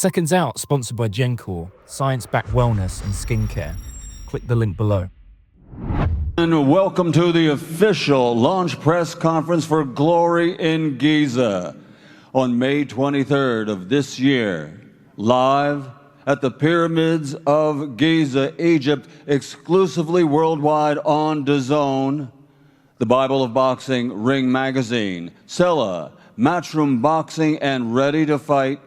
Seconds Out, sponsored by Gencore, science-backed wellness and skincare. Click the link below. And welcome to the official launch press conference for Glory in Giza on May 23rd of this year, live at the Pyramids of Giza, Egypt, exclusively worldwide on DAZN, the Bible of Boxing, Ring Magazine, Sella, Matchroom Boxing, and Ready to Fight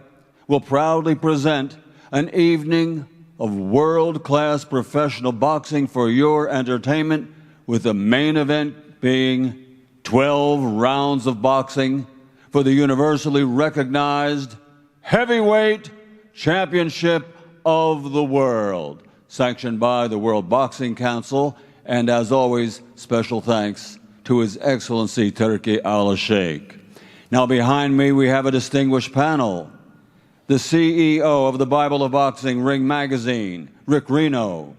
will proudly present an evening of world-class professional boxing for your entertainment, with the main event being 12 rounds of boxing for the universally recognized heavyweight championship of the world, sanctioned by the World Boxing Council, and as always, special thanks to His Excellency Turki Al-Sheikh. Now behind me we have a distinguished panel. The CEO of the Bible of Boxing, Ring Magazine, Rick Reno.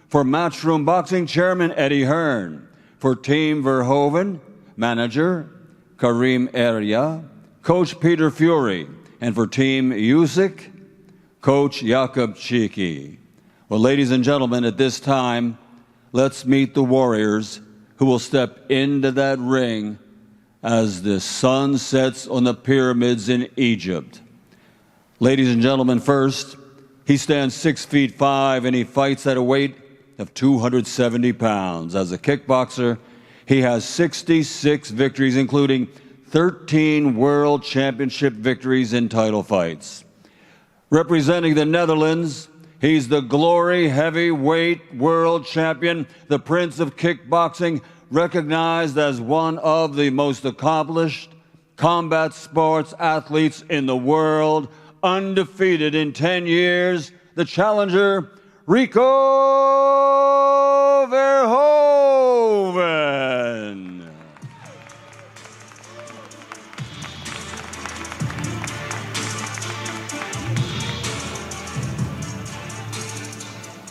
For Matchroom Boxing, Chairman Eddie Hearn. For Team Verhoeven, Manager Karim Erya, Coach Peter Fury. And for Team Usyk, Coach Jakub Chiki. Well, ladies and gentlemen, at this time, let's meet the warriors who will step into that ring as the sun sets on the pyramids in Egypt. Ladies and gentlemen, first, he stands 6'5" and he fights at a weight of 270 pounds. As a kickboxer, he has 66 victories, including 13 World Championship victories in title fights. Representing the Netherlands, he's the Glory Heavyweight World Champion, the Prince of Kickboxing, recognized as one of the most accomplished combat sports athletes in the world, undefeated in 10 years, the challenger, Rico Verhoeven.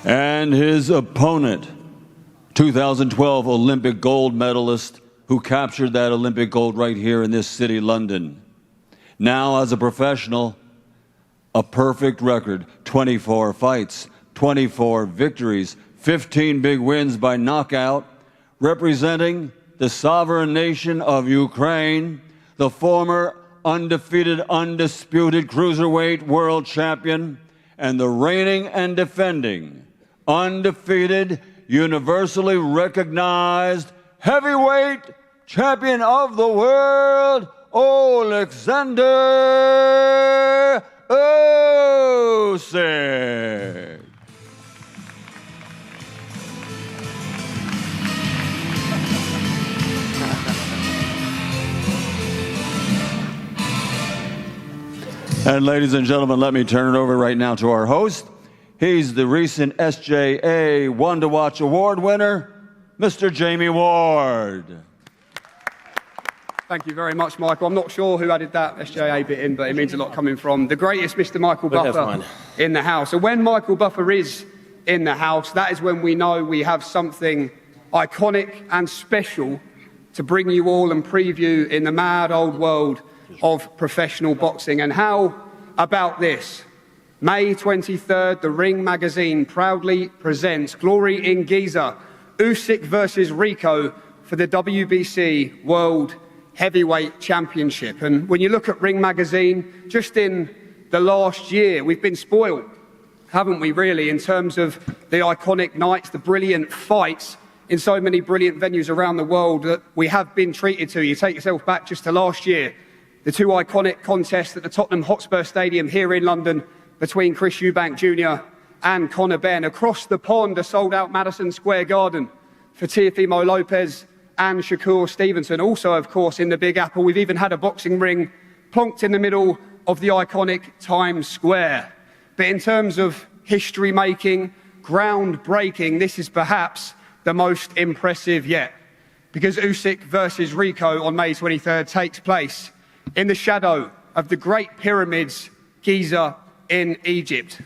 And his opponent, 2012 Olympic gold medalist who captured that Olympic gold right here in this city, London. Now, as a professional, a perfect record, 24 fights, 24 victories, 15 big wins by knockout, representing the sovereign nation of Ukraine, the former undefeated, undisputed cruiserweight world champion, and the reigning and defending, undefeated, universally recognized heavyweight champion of the world, Oleksandr Usyk. And ladies and gentlemen, let me turn it over right now to our host. He's the recent SJA One to Watch Award winner, Mr. Jamie Ward. Thank you very much, Michael. I'm not sure who added that SJA bit in, but it means a lot coming from the greatest Mr. Michael Buffer in the house. And when Michael Buffer is in the house, that is when we know we have something iconic and special to bring you all and preview in the mad old world of professional boxing. And how about this? May 23rd, the Ring Magazine proudly presents Glory in Giza, Usyk versus Rico for the WBC World Heavyweight Championship. And when you look at Ring Magazine, just in the last year, we've been spoiled, haven't we, really, in terms of the iconic nights, the brilliant fights in so many brilliant venues around the world that we have been treated to. You take yourself back just to last year, the two iconic contests at the Tottenham Hotspur Stadium here in London between Chris Eubank Jr. and Conor Benn. Across the pond, a sold-out Madison Square Garden for Teofimo Lopez and Shakur Stevenson. Also, of course, in the Big Apple, we've even had a boxing ring plonked in the middle of the iconic Times Square. But in terms of history-making, groundbreaking, this is perhaps the most impressive yet, because Usyk versus Rico on May 23rd takes place in the shadow of the Great Pyramids, Giza in Egypt.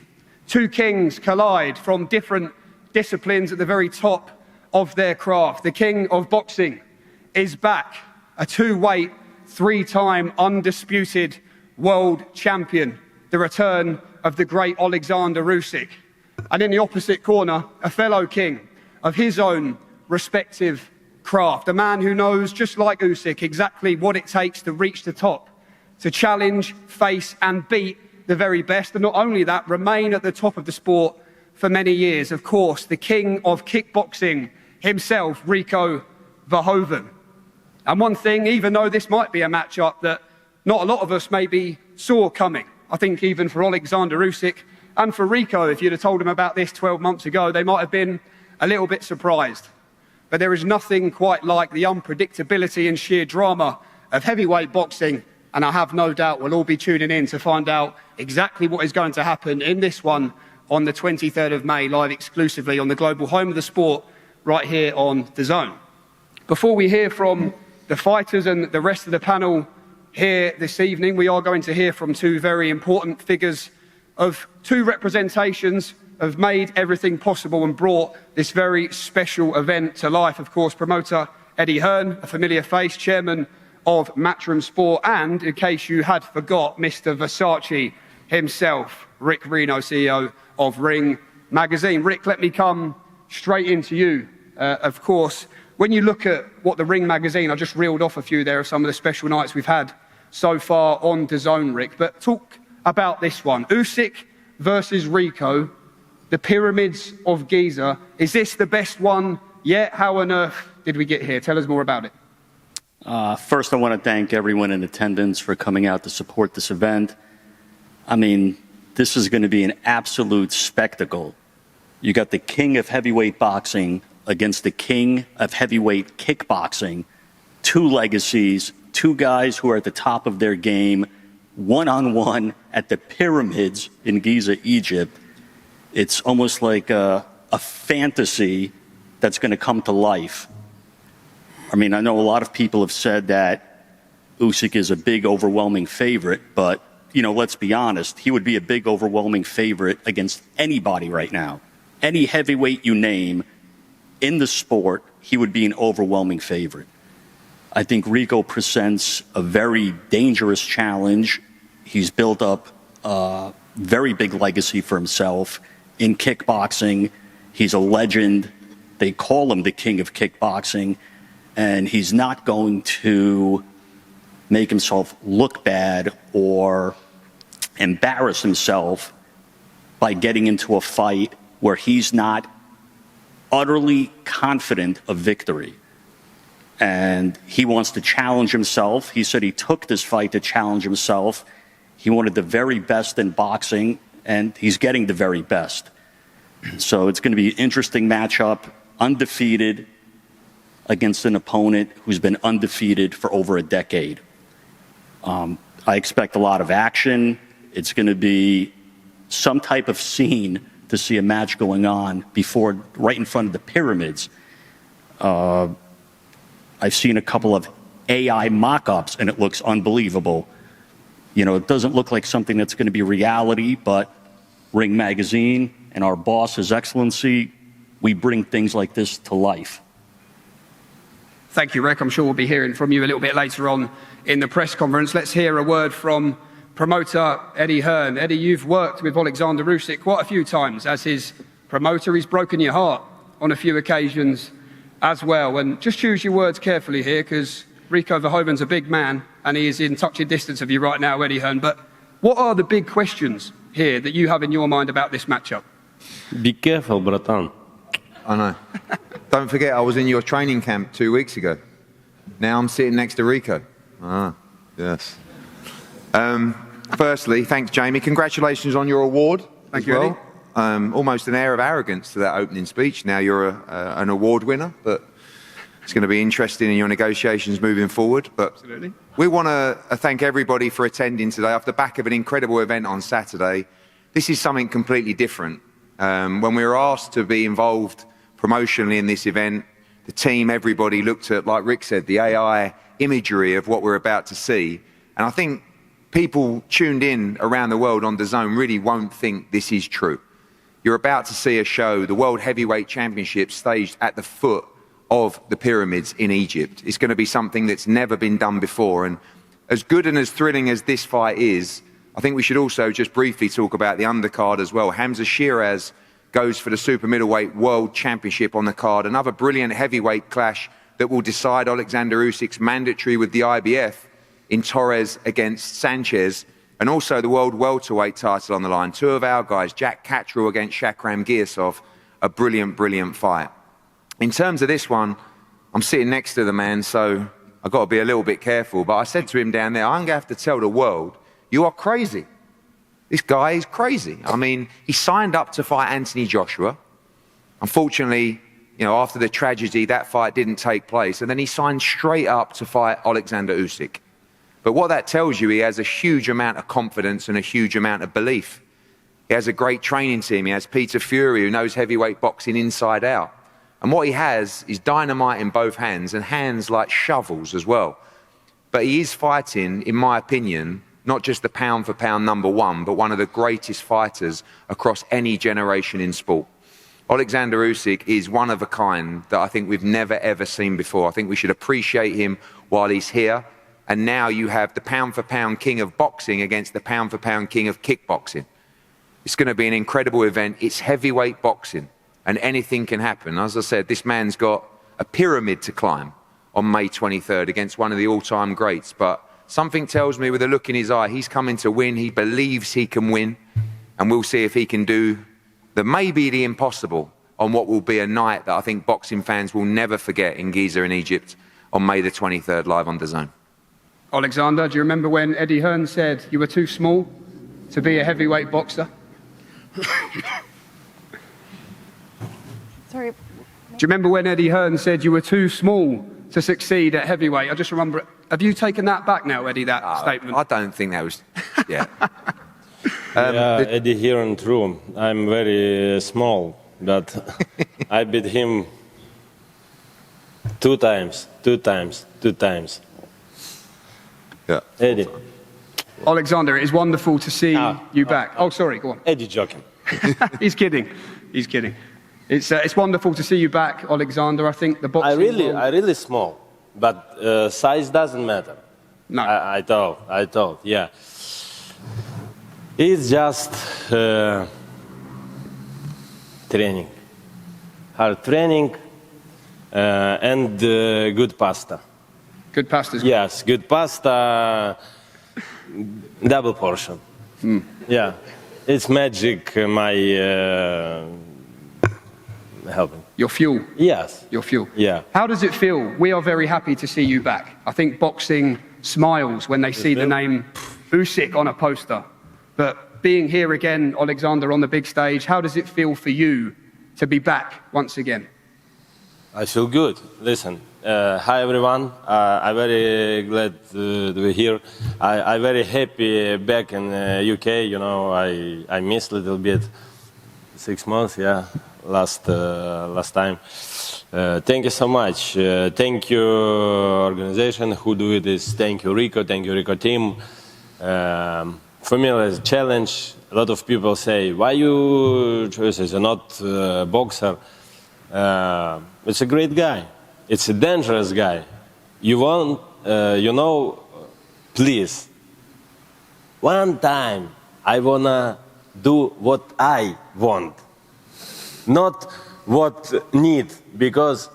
Two kings collide from different disciplines at the very top of their craft. The king of boxing is back, a two-weight, three-time undisputed world champion. The return of the great Oleksandr Usyk. And in the opposite corner, a fellow king of his own respective craft, a man who knows, just like Usyk, exactly what it takes to reach the top, to challenge, face and beat the very best, and not only that, remain at the top of the sport for many years. Of course, the king of kickboxing himself, Rico Verhoeven. And one thing, even though this might be a matchup that not a lot of us maybe saw coming, I think even for Oleksandr Usyk and for Rico, if you'd have told them about this 12 months ago, they might have been a little bit surprised. But there is nothing quite like the unpredictability and sheer drama of heavyweight boxing, and I have no doubt we'll all be tuning in to find out exactly what is going to happen in this one on the 23rd of May, live exclusively on the global home of the sport, right here on DAZN. Before we hear from the fighters and the rest of the panel here this evening, we are going to hear from two very important figures of two representations have made everything possible and brought this very special event to life. Of course, promoter Eddie Hearn, a familiar face, chairman of Matchroom Sport, and, in case you had forgot, Mr. Versace himself, Rick Reno, CEO of Ring Magazine. Rick, let me come straight into you. Of course, when you look at what the Ring Magazine, I just reeled off a few there of some of the special nights we've had so far on DAZN, Rick, but talk about this one. Usyk versus Rico, the Pyramids of Giza. Is this the best one yet? How on earth did we get here? Tell us more about it. First, I want to thank everyone in attendance for coming out to support this event. I mean, this is going to be an absolute spectacle. You got the king of heavyweight boxing against the king of heavyweight kickboxing. Two legacies, two guys who are at the top of their game, one-on-one at the Pyramids in Giza, Egypt. It's almost like a fantasy that's going to come to life. I mean, I know a lot of people have said that Usyk is a big, overwhelming favorite, but, you know, let's be honest, he would be a big, overwhelming favorite against anybody right now. Any heavyweight you name in the sport, he would be an overwhelming favorite. I think Rico presents a very dangerous challenge. He's built up a very big legacy for himself in kickboxing. He's a legend. They call him the king of kickboxing. And he's not going to make himself look bad or embarrass himself by getting into a fight where he's not utterly confident of victory. And he wants to challenge himself. He said he took this fight to challenge himself. He wanted the very best in boxing, and he's getting the very best. So it's going to be an interesting matchup, undefeated against an opponent who's been undefeated for over a decade. I expect a lot of action. It's going to be some type of scene to see a match going on before, right in front of the Pyramids. I've seen a couple of AI mock-ups, and it looks unbelievable. You know, it doesn't look like something that's going to be reality, but Ring Magazine and our boss, His Excellency, we bring things like this to life. Thank you, Rick. I'm sure we'll be hearing from you a little bit later on in the press conference. Let's hear a word from promoter Eddie Hearn. Eddie, you've worked with Oleksandr Usyk quite a few times as his promoter. He's broken your heart on a few occasions as well. And just choose your words carefully here, because Rico Verhoeven's a big man and he is in touching distance of you right now, Eddie Hearn. But what are the big questions here that you have in your mind about this matchup? Be careful, bratan. I know. Don't forget, I was in your training camp 2 weeks ago. Now I'm sitting next to Rico. Ah, yes. Firstly, thanks, Jamie. Congratulations on your award. Thank you, Eddie. Almost an air of arrogance to that opening speech. Now you're an award winner, but it's going to be interesting in your negotiations moving forward. But absolutely. We want to thank everybody for attending today off the back of an incredible event on Saturday. This is something completely different. When we were asked to be involved promotionally in this event, the team, everybody looked at, like Rick said, the AI imagery of what we're about to see. And I think people tuned in around the world on DAZN really won't think this is true. You're about to see a show, the World Heavyweight Championship, staged at the foot of the Pyramids in Egypt. It's going to be something that's never been done before. And as good and as thrilling as this fight is, I think we should also just briefly talk about the undercard as well. Hamza Shiraz goes for the super middleweight world championship on the card. Another brilliant heavyweight clash that will decide Oleksandr Usyk's mandatory with the IBF in Torres against Sanchez, and also the world welterweight title on the line. Two of our guys, Jack Catterall against Shakram Giasov, a brilliant, brilliant fight. In terms of this one, I'm sitting next to the man, so I've got to be a little bit careful. But I said to him down there, I'm going to have to tell the world, you are crazy. This guy is crazy. I mean, he signed up to fight Anthony Joshua. Unfortunately, you know, after the tragedy, that fight didn't take place. And then he signed straight up to fight Oleksandr Usyk. But what that tells you, he has a huge amount of confidence and a huge amount of belief. He has a great training team. He has Peter Fury, who knows heavyweight boxing inside out. And what he has is dynamite in both hands, and hands like shovels as well. But he is fighting, in my opinion, not just the pound-for-pound #1, but one of the greatest fighters across any generation in sport. Oleksandr Usyk is one of a kind that I think we've never, ever seen before. I think we should appreciate him while he's here. And now you have the pound-for-pound king of boxing against the pound-for-pound king of kickboxing. It's going to be an incredible event. It's heavyweight boxing, and anything can happen. As I said, this man's got a pyramid to climb on May 23rd against one of the all-time greats. But something tells me with a look in his eye, he's coming to win. He believes he can win. And we'll see if he can do maybe the impossible on what will be a night that I think boxing fans will never forget in Giza in Egypt on May the 23rd, live on DAZN. Oleksandr, do you remember when Eddie Hearn said you were too small to be a heavyweight boxer? Sorry. Do you remember when Eddie Hearn said you were too small to succeed at heavyweight? I just remember, have you taken that back now, Eddie, that statement? I don't think that was, yeah. Yeah, Eddie Hearn, true. I'm very small, but I beat him two times. Yeah. Eddie. Oleksandr, it is wonderful to see you back. Oh, sorry, go on. Eddie joking. He's kidding. He's kidding. It's wonderful to see you back, Oleksandr. I think the boxing I really small, but size doesn't matter. No. I thought, yeah. It's just training, hard training, and good pasta. Good pasta's good. Yes, good pasta, double portion. Yeah, it's magic. My helping. Your fuel. Yes. Your fuel. Yeah. How does it feel? We are very happy to see you back. I think boxing smiles when they see the name Usyk on a poster. But being here again, Oleksandr, on the big stage, how does it feel for you to be back once again? I feel good. Listen, hi everyone. I'm very glad to be here. I'm very happy back in UK. You know, I missed a little bit. 6 months, yeah, last time. Thank you so much. Thank you, organization who do this. Thank you, Rico. Thank you, Rico team. For me, it's a challenge. A lot of people say, why you choose as a not boxer? It's a great guy. It's a dangerous guy. You want, you know, please, one time I wanna do what I want, not what need, because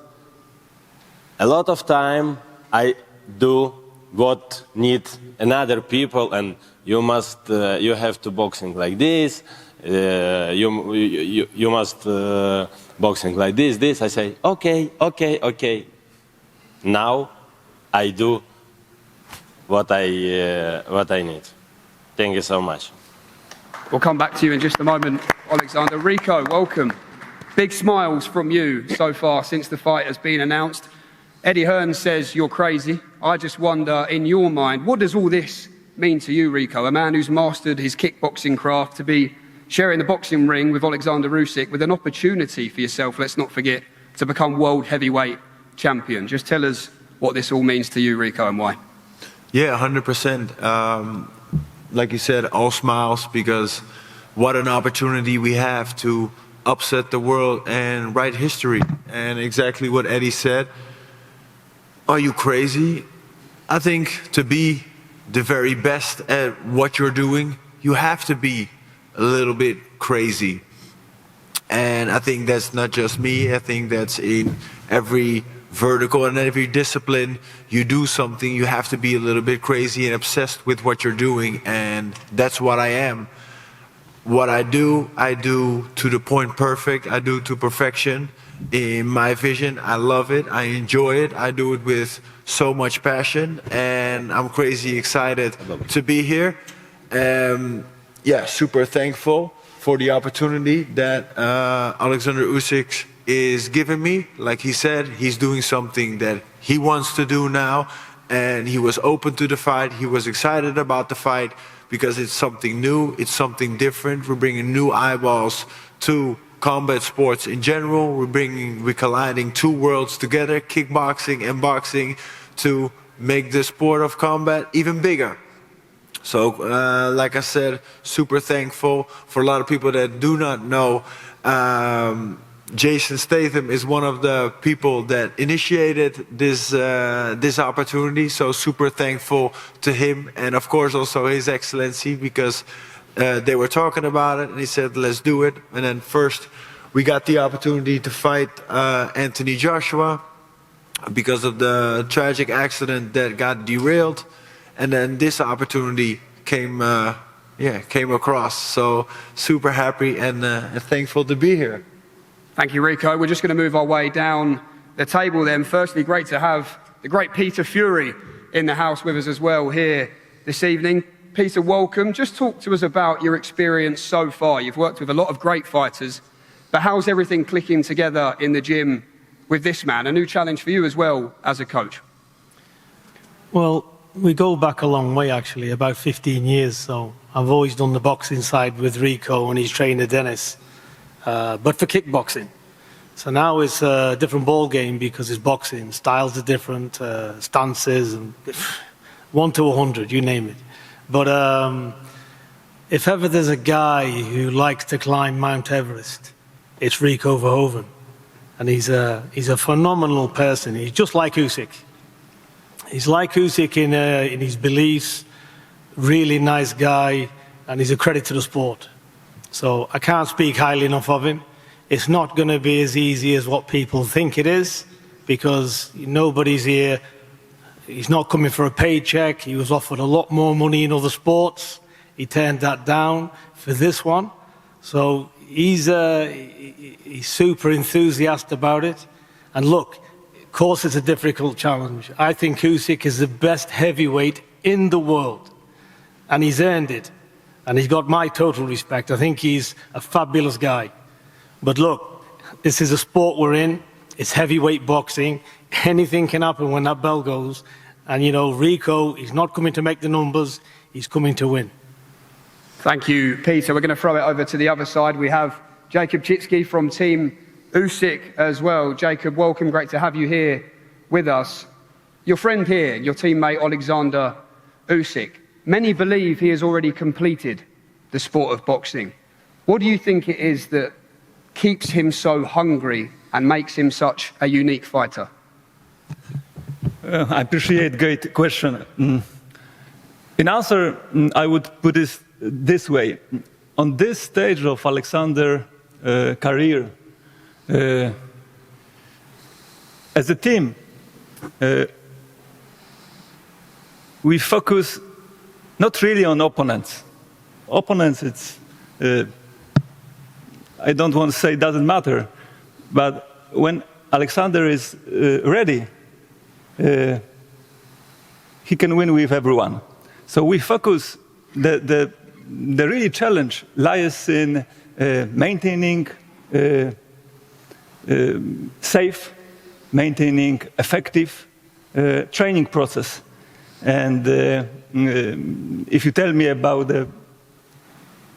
a lot of time I do what need another people, and you must, you have to boxing like this, you must boxing like this. I say, okay. Now I do what I need. Thank you so much. We'll come back to you in just a moment, Oleksandr. Rico, welcome. Big smiles from you so far since the fight has been announced. Eddie Hearn says you're crazy. I just wonder, in your mind, what does all this mean to you, Rico? A man who's mastered his kickboxing craft, to be sharing the boxing ring with Oleksandr Usyk, with an opportunity for yourself, let's not forget, to become world heavyweight champion. Just tell us what this all means to you, Rico, and why. Yeah, 100%. Like you said, all smiles, because what an opportunity we have to upset the world and write history. And exactly what Eddie said. Are you crazy? I think to be the very best at what you're doing, you have to be a little bit crazy. And I think that's not just me. I think that's in every vertical and every discipline. You do something, you have to be a little bit crazy and obsessed with what you're doing. And that's what I am. What I do to the point perfect. I do to perfection. In my vision, I love it. I enjoy it. I do it with so much passion. And I'm crazy excited to be here. Yeah, super thankful for the opportunity that Oleksandr Usyk is giving me. Like he said, he's doing something that he wants to do now, and he was open to the fight. He was excited about the fight because it's something new, it's something different. We're bringing new eyeballs to combat sports in general. We're colliding two worlds together, kickboxing and boxing, to make the sport of combat even bigger. So, like I said, super thankful. For a lot of people that do not know, Jason Statham is one of the people that initiated this opportunity. So super thankful to him, and of course also His Excellency, because they were talking about it and he said, let's do it. And then first we got the opportunity to fight Anthony Joshua because of the tragic accident that got derailed. And then this opportunity came across. So super happy and thankful to be here. Thank you, Rico. We're just going to move our way down the table then. Firstly, great to have the great Peter Fury in the house with us as well here this evening. Peter, welcome. Just talk to us about your experience so far. You've worked with a lot of great fighters, but how's everything clicking together in the gym with this man? A new challenge for you as well as a coach. Well, we go back a long way, actually, about 15 years. So I've always done the boxing side with Rico and his trainer, Dennis, but for kickboxing. So now it's a different ball game because it's boxing. Styles are different, stances, and 1 to 100, you name it. But if ever there's a guy who likes to climb Mount Everest, it's Rico Verhoeven. And he's a phenomenal person. He's just like Usyk. He's like Usyk in his beliefs, really nice guy, and he's a credit to the sport. So I can't speak highly enough of him. It's not going to be as easy as what people think it is, because nobody's here. He's not coming for a paycheck. He was offered a lot more money in other sports. He turned that down for this one. So he's super enthusiastic about it. And look, of course, it's a difficult challenge. I think Usyk is the best heavyweight in the world, and he's earned it. And he's got my total respect. I think he's a fabulous guy. But look, this is a sport we're in. It's heavyweight boxing. Anything can happen when that bell goes. And, you know, Rico, he's not coming to make the numbers. He's coming to win. Thank you, Peter. We're going to throw it over to the other side. We have Jacob Chitsky from Team Usyk as well. Jacob, welcome. Great to have you here with us. Your friend here, your teammate Oleksandr Usyk, many believe he has already completed the sport of boxing. What do you think it is that keeps him so hungry and makes him such a unique fighter? I appreciate great question. In answer, I would put it this way. On this stage of Oleksandr's career, as a team, we focus not really on opponents. Opponents, it's, I don't want to say it doesn't matter, but when Oleksandr is ready, he can win with everyone. So we focus, the really challenge lies in maintaining safe, maintaining effective training process. And if you tell me about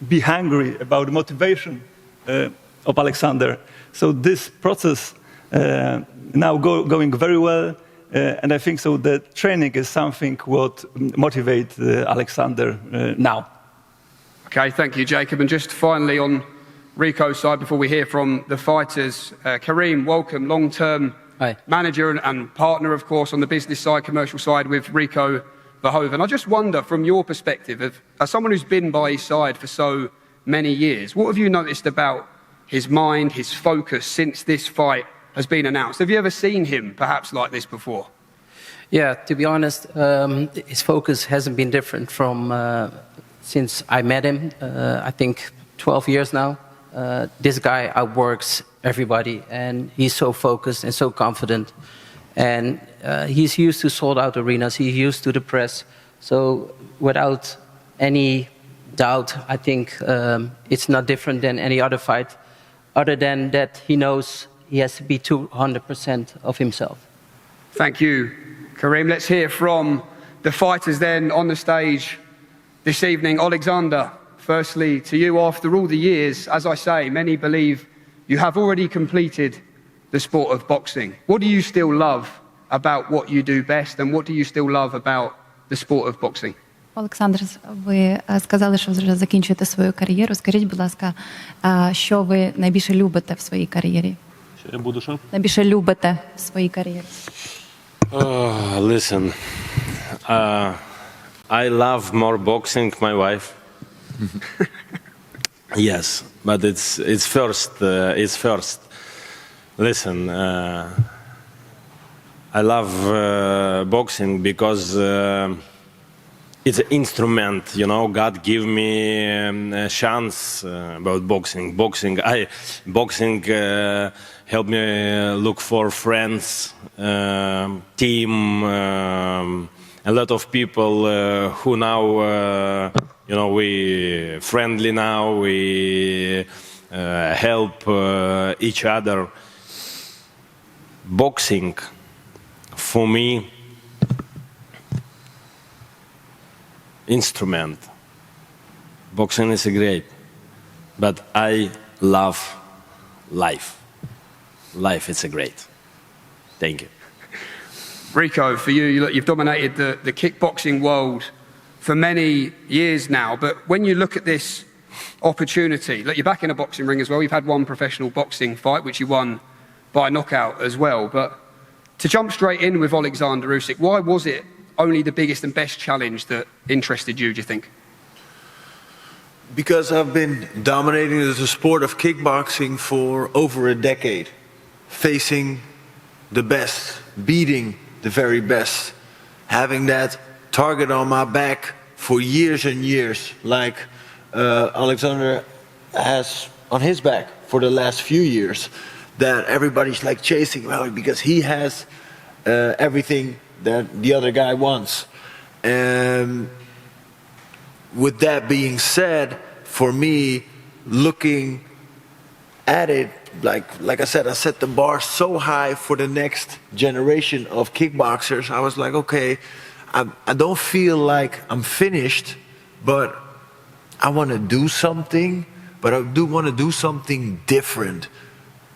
be hungry, about the motivation of Oleksandr, so this process now going very well, and I think so that training is something what motivates Oleksandr now. Okay, thank you, Jacob. And just finally on Rico's side, before we hear from the fighters, Kareem, welcome, long-term manager and partner, of course, on the business side, commercial side with Rico Verhoeven. I just wonder, from your perspective, as someone who's been by his side for so many years, what have you noticed about his mind, his focus, since this fight has been announced? Have you ever seen him perhaps like this before? Yeah, to be honest, his focus hasn't been different from since I met him, I think 12 years now. This guy outworks everybody, and he's so focused and so confident. And he's used to sold-out arenas, he's used to the press. So without any doubt, I think it's not different than any other fight, other than that he knows he has to be 200% of himself. Thank you, Karim. Let's hear from the fighters then on the stage this evening. Oleksandr, firstly to you, after all the years, as I say, many believe you have already completed the sport of boxing. What do you still love about what you do best, and what do you still love about the sport of boxing? Олександр, ви сказали, що вже закінчуєте свою кар'єру. Скажіть, будь ласка, що ви найбільше любите в своїй кар'єрі? Що я буду що? Найбільше любите в своїй кар'єрі? Listen, I love more boxing, my wife. Yes, but it's first. Listen, I love boxing because it's an instrument, you know. God give me a chance about boxing. Boxing help me look for friends, team, a lot of people who now, you know, we friendly now. We help each other. Boxing, for me, instrument. Boxing is great, but I love life. Life is great. Thank you. Rico, for you, you've dominated the kickboxing world for many years now, but when you look at this opportunity, look, you're back in a boxing ring as well. You've had one professional boxing fight, which you won by knockout as well. But to jump straight in with Oleksandr Usyk, why was it only the biggest and best challenge that interested you, do you think? Because I've been dominating the sport of kickboxing for over a decade, facing the best, beating the very best, having that target on my back for years and years, like Oleksandr has on his back for the last few years, that everybody's like chasing because he has everything that the other guy wants. And with that being said, for me, looking at it, like I said, I set the bar so high for the next generation of kickboxers. I was like, okay, I don't feel like I'm finished, but I want to do something, but I do want to do something different.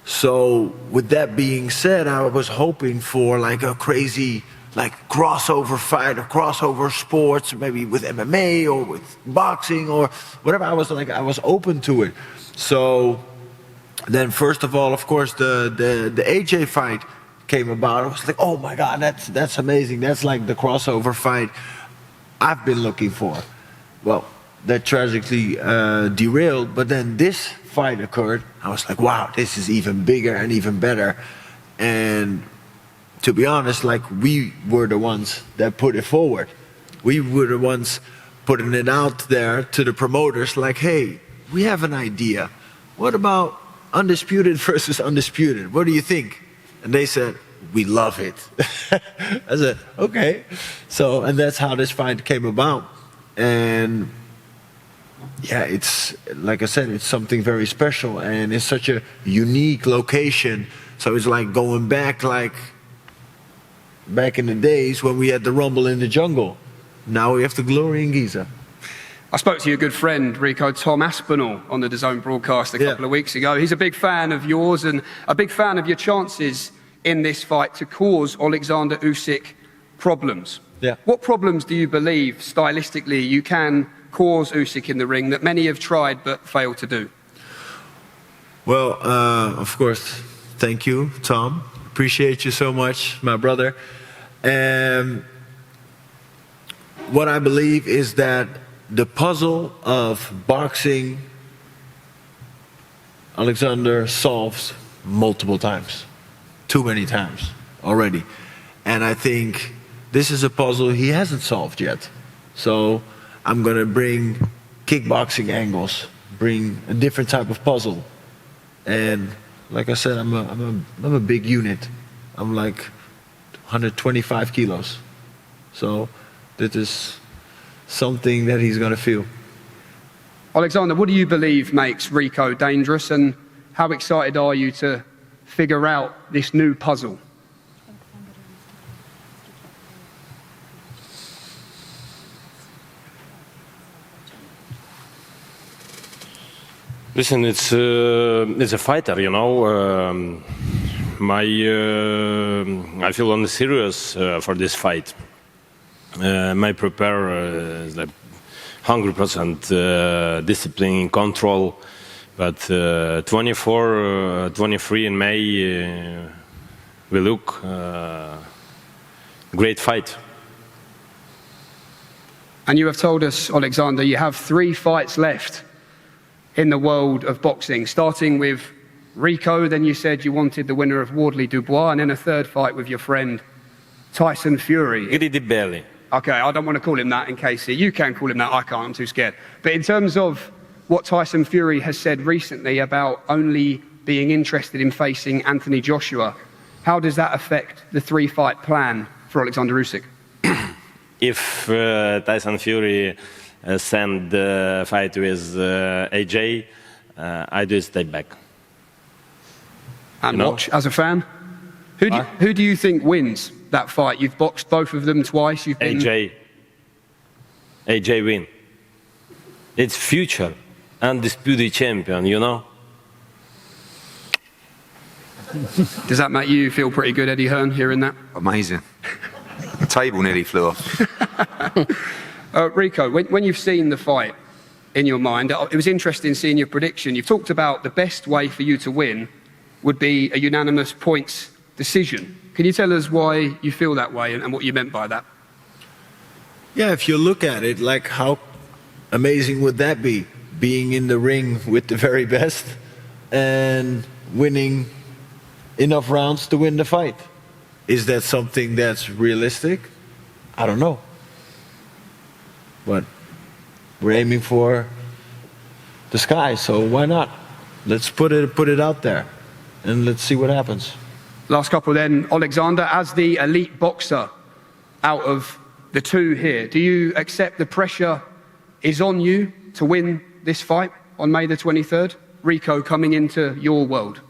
So with that being said, I was hoping for like a crazy crossover fight or crossover sports, maybe with MMA or with boxing or whatever. I was open to it. So then first of all, of course, the AJ fight came about. I was like, oh my God, that's amazing. That's like the crossover fight I've been looking for. Well, that tragically derailed, but then this fight occurred. I was like, wow, this is even bigger and even better. And to be honest, we were the ones that put it forward. We were the ones putting it out there to the promoters, like, hey, we have an idea. What about undisputed versus undisputed? What do you think? And they said, we love it. I said, okay. So, and that's how this fight came about. And yeah, it's, like I said, it's something very special, and it's such a unique location. So it's like going back in the days when we had the Rumble in the Jungle. Now we have the Glory in Giza. I spoke to your good friend, Rico, Tom Aspinall, on the DAZN broadcast a couple of weeks ago. He's a big fan of yours and a big fan of your chances in this fight to cause Oleksandr Usyk problems. Yeah. What problems do you believe, stylistically, you can cause Usyk in the ring that many have tried but failed to do? Well, of course, thank you, Tom. Appreciate you so much, my brother. what I believe is that the puzzle of boxing, Oleksandr solves multiple times, too many times already. And I think this is a puzzle he hasn't solved yet. So I'm going to bring kickboxing angles, bring a different type of puzzle. And like I said, I'm a big unit. I'm like 125 kilos. So that is something that he's going to feel. Oleksandr, what do you believe makes Rico dangerous, and how excited are you to figure out this new puzzle? Listen, it's a fighter, you know. I feel on serious for this fight. My prepare is like 100% discipline, control. But 24, 23 in May, we look great fight. And you have told us, Oleksandr, you have 3 fights left in the world of boxing, starting with Rico, then you said you wanted the winner of Wardley Dubois, and then a 3rd fight with your friend Tyson Fury. Gritty belly. Okay, I don't want to call him that in case you can call him that, I can't, I'm too scared. But in terms of what Tyson Fury has said recently about only being interested in facing Anthony Joshua, how does that affect the 3-fight plan for Oleksandr Usyk? If Tyson Fury send the fight with AJ, I do step back. And watch as a fan? Who do you think wins that fight? You've boxed both of them twice. You've been... AJ win. It's future undisputed champion, you know? Does that make you feel pretty good, Eddie Hearn, hearing that? Amazing. The table nearly flew off. Rico, when you've seen the fight in your mind, it was interesting seeing your prediction. You've talked about the best way for you to win would be a unanimous points decision. Can you tell us why you feel that way and what you meant by that? Yeah, if you look at it, like how amazing would that be? Being in the ring with the very best and winning enough rounds to win the fight. Is that something that's realistic? I don't know. But we're aiming for the sky, so why not? Let's put it out there and let's see what happens. Last couple then, Oleksandr, as the elite boxer out of the 2 here, do you accept the pressure is on you to win this fight on May the 23rd? Rico coming into your world.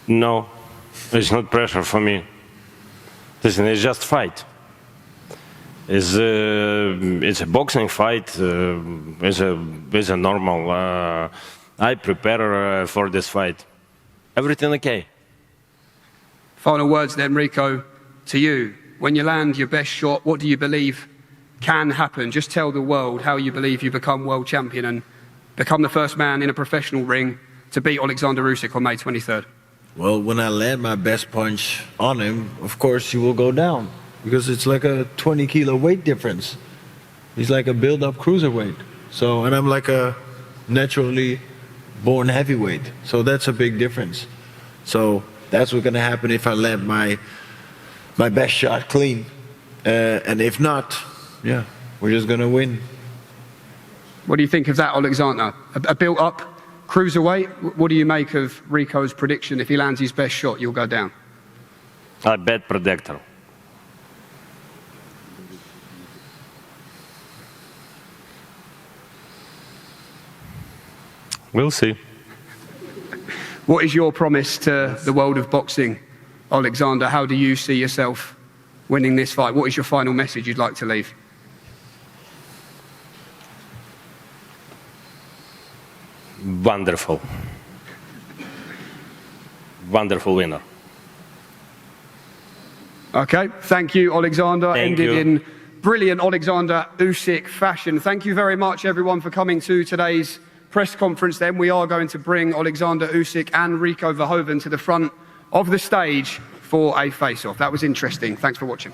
No, it's not pressure for me. Listen, it's just fight. It's a boxing fight. It's a normal. I prepare for this fight. Everything okay. Final words then, Rico, to you. When you land your best shot, what do you believe can happen? Just tell the world how you believe you become world champion and become the first man in a professional ring to beat Oleksandr Usyk on May 23rd. Well, when I land my best punch on him, of course he will go down because it's like a 20-kilo weight difference. He's like a build-up cruiserweight. So, and I'm like a naturally born heavyweight. So that's a big difference. So that's what's going to happen if I land my best shot clean. And if not, yeah, we're just going to win. What do you think of that, Oleksandr? A built-up cruiserweight? What do you make of Rico's prediction? If he lands his best shot, you'll go down. A bad predictor. We'll see. What is your promise to the world of boxing, Oleksandr? How do you see yourself winning this fight? What is your final message you'd like to leave? Wonderful. Wonderful winner. Okay, thank you, Oleksandr. Thank Ended you. in brilliant Oleksandr Usyk fashion. Thank you very much, everyone, for coming to today's press conference, then we are going to bring Oleksandr Usyk and Rico Verhoeven to the front of the stage for a face-off. That was interesting. Thanks for watching.